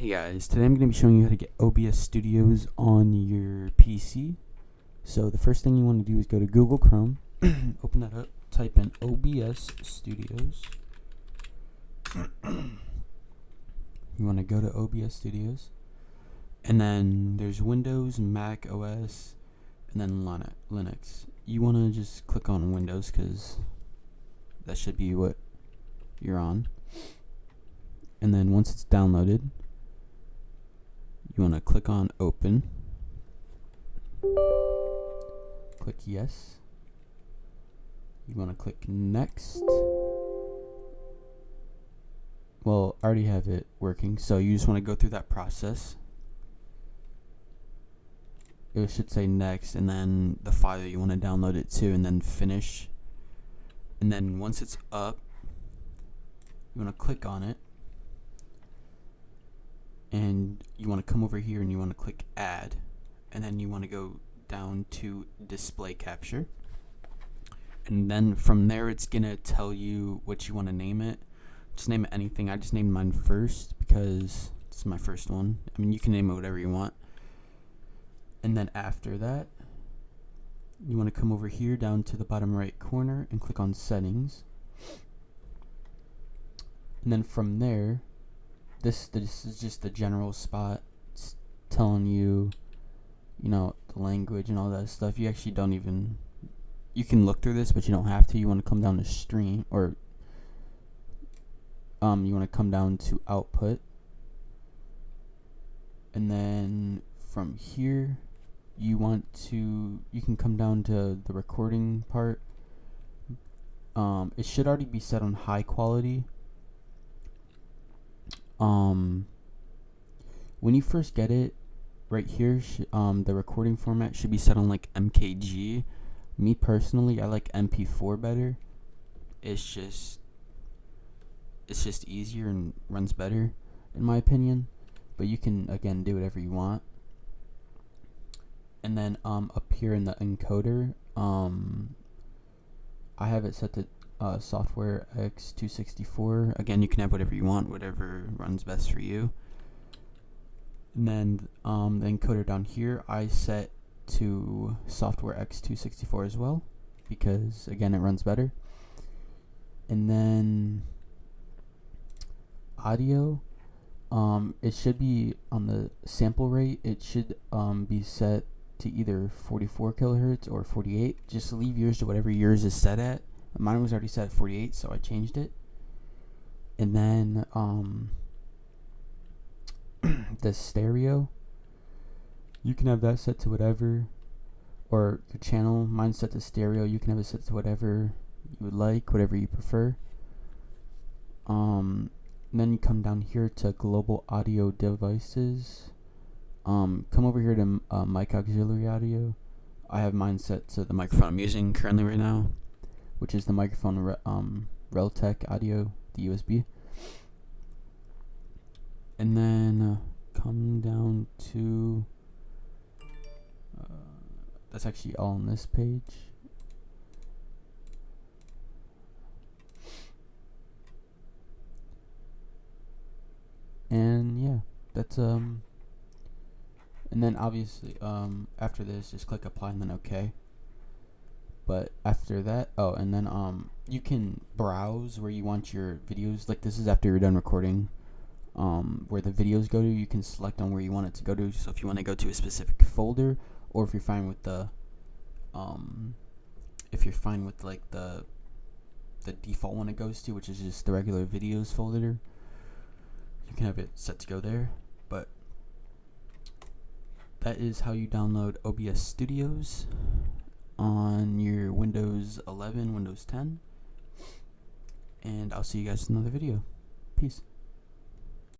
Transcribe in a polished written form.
Hey guys, today I'm going to be showing you how to get OBS Studios on your PC. So the first thing you want to do is go to Google Chrome, open that up, type in OBS Studios. You want to go to OBS Studios, and then there's Windows, Mac OS, and then Linux. You want to just click on Windows because that should be what you're on. And then once it's downloaded, you want to click on open, click yes, you want to click next. Well, I already have it working, so you just want to go through that process. It should say next, and then the file that you want to download it to, and then finish. And then once it's up, you want to click on it, and you want to come over here and you want to click add, and then you want to go down to display capture, and then from there it's gonna tell you what you want to name it. Just name it anything. I just named mine first because it's my first one. I mean, you can name it whatever you want. And then after that, you want to come over here down to the bottom right corner and click on settings, and then from there, this is just the general spot. It's telling you, the language and all that stuff. You actually don't even, you can look through this, but you don't have to. You want to come down to stream, or you want to come down to output, and then from here you can come down to the recording part. It should already be set on high quality. When you first get it, right here, the recording format should be set on like MKG. Me personally, I like MP4 better. It's just easier and runs better, in my opinion. But you can, again, do whatever you want. And then up here in the encoder, I have it set to Software X264. Again, you can have whatever you want, whatever runs best for you. And then the encoder down here, I set to Software X264 as well, because again, it runs better. And then audio, it should be on the sample rate. It should be set to either 44 kilohertz or 48. Just leave yours to whatever yours is set at. Mine was already set at 48, so I changed it. And then the stereo, you can have that set to whatever, or your channel. Mine's set to stereo. You can have it set to whatever you would like, whatever you prefer. And then you come down here to global audio devices. Come over here to mic auxiliary audio. I have mine set to the microphone I'm using currently right now, which is the microphone Realtek audio, the USB. And then come down to that's actually all on this page. And yeah, that's and then obviously after this, just click apply and then OK. But after that, and then you can browse where you want your videos. Like, this is after you're done recording. Where the videos go to, you can select on where you want it to go to. So if you want to go to a specific folder, or if you're fine with the like the default one it goes to, which is just the regular videos folder, you can have it set to go there. But that is how you download OBS Studios on your Windows 11, Windows 10. And I'll see you guys in another video. Peace.